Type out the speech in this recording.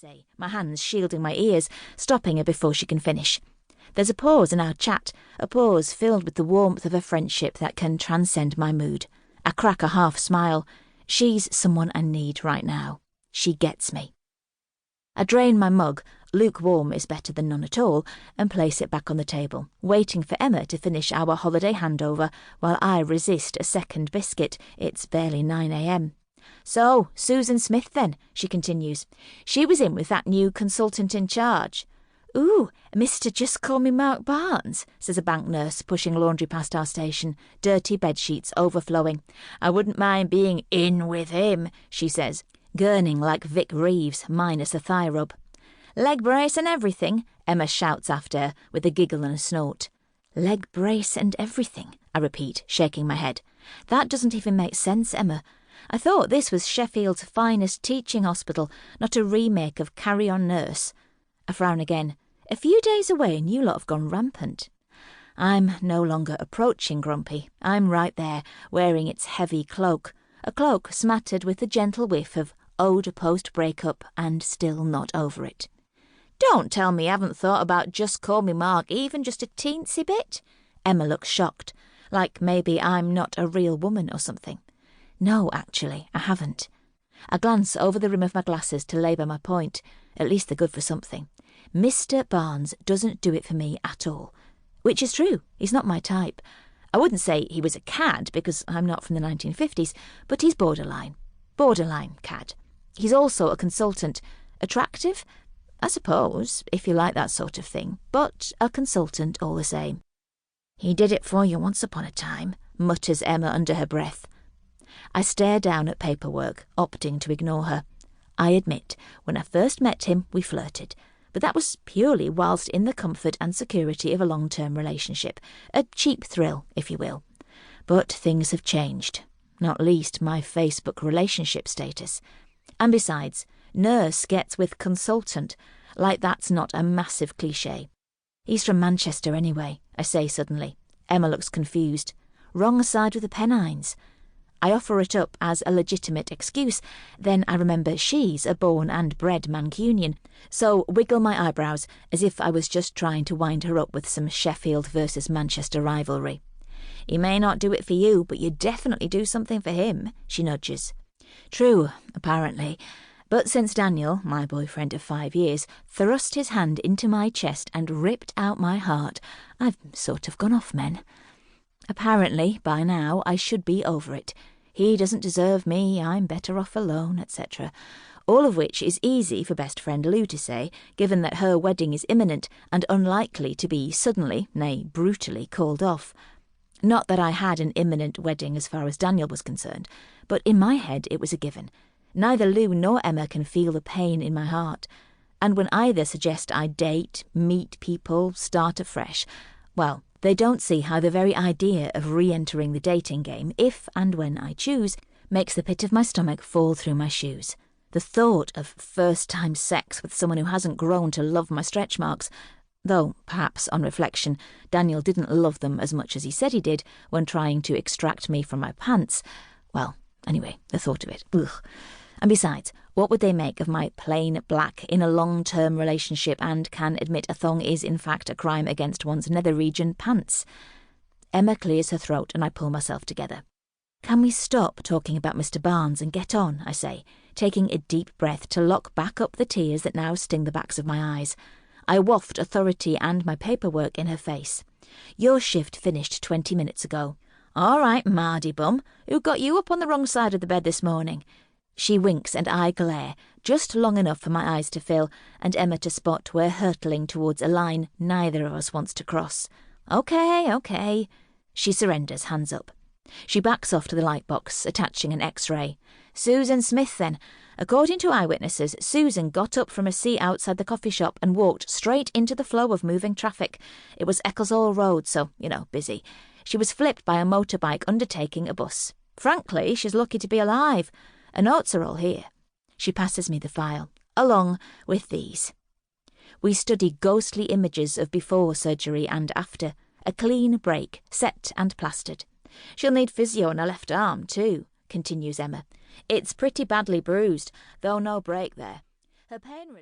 say, my hands shielding my ears, stopping her before she can finish. There's a pause in our chat, a pause filled with the warmth of a friendship that can transcend my mood. I crack a half smile. She's someone I need right now. She gets me. I drain my mug, lukewarm is better than none at all, and place it back on the table, waiting for Emma to finish our holiday handover while I resist a second biscuit. It's barely 9 a.m. So, Susan Smith then, she continues. She was in with that new consultant in charge. Ooh, Mr. Just Call Me Mark Barnes, says a bank nurse, pushing laundry past our station, dirty bedsheets overflowing. I wouldn't mind being in with him, she says, gurning like Vic Reeves, minus a thigh rub. Leg brace and everything, Emma shouts after her, with a giggle and a snort. Leg brace and everything, I repeat, shaking my head. That doesn't even make sense, Emma. I thought this was Sheffield's finest teaching hospital, not a remake of Carry On Nurse. I frown again. A few days away and you lot have gone rampant. I'm no longer approaching grumpy. I'm right there, wearing its heavy cloak, a cloak smattered with a gentle whiff of ode post-breakup and still not over it. Don't tell me you haven't thought about Just Call Me Mark even just a teensy bit. Emma looks shocked, like maybe I'm not a real woman or something. No, actually, I haven't. I glance over the rim of my glasses to labour my point. At least they're good for something. Mr. Barnes doesn't do it for me at all. Which is true, he's not my type. I wouldn't say he was a cad, because I'm not from the 1950s, but he's borderline. Borderline cad. He's also a consultant. Attractive? I suppose, if you like that sort of thing, but a consultant all the same. He did it for you once upon a time, mutters Emma under her breath. I stare down at paperwork, opting to ignore her. I admit, when I first met him, we flirted, but that was purely whilst in the comfort and security of a long-term relationship, a cheap thrill, if you will. But things have changed, not least my Facebook relationship status. And besides, nurse gets with consultant, like that's not a massive cliché. He's from Manchester anyway, I say suddenly. Emma looks confused. Wrong side of the Pennines. I offer it up as a legitimate excuse, then I remember she's a born and bred Mancunian, so wiggle my eyebrows as if I was just trying to wind her up with some Sheffield versus Manchester rivalry. He may not do it for you, but you definitely do something for him, she nudges. True, apparently, but since Daniel, my boyfriend of 5 years, thrust his hand into my chest and ripped out my heart, I've sort of gone off men. Apparently, by now, I should be over it. He doesn't deserve me, I'm better off alone, etc. All of which is easy for best friend Lou to say, given that her wedding is imminent and unlikely to be suddenly, nay, brutally called off. Not that I had an imminent wedding as far as Daniel was concerned, but in my head it was a given. Neither Lou nor Emma can feel the pain in my heart. And when either suggest I date, meet people, start afresh, well, they don't see how the very idea of re-entering the dating game, if and when I choose, makes the pit of my stomach fall through my shoes. The thought of first-time sex with someone who hasn't grown to love my stretch marks, though perhaps on reflection Daniel didn't love them as much as he said he did when trying to extract me from my pants. Well, anyway, the thought of it. Ugh. And besides, what would they make of my plain black in a long-term relationship and can admit a thong is in fact a crime against one's nether region pants? Emma clears her throat and I pull myself together. Can we stop talking about Mr. Barnes and get on, I say, taking a deep breath to lock back up the tears that now sting the backs of my eyes. I waft authority and my paperwork in her face. Your shift finished 20 minutes ago. All right, Mardy bum, who got you up on the wrong side of the bed this morning? She winks and I glare, just long enough for my eyes to fill and Emma to spot we're hurtling towards a line neither of us wants to cross. Okay. She surrenders, hands up. She backs off to the light box, attaching an X-ray. Susan Smith, then. According to eyewitnesses, Susan got up from a seat outside the coffee shop and walked straight into the flow of moving traffic. It was Ecclesall Road, so, busy. She was flipped by a motorbike undertaking a bus. Frankly, she's lucky to be alive. Her notes are all here. She passes me the file, along with these. We study ghostly images of before surgery and after. A clean break, set and plastered. She'll need physio on her left arm, too, continues Emma. It's pretty badly bruised, though no break there. Her pain relief...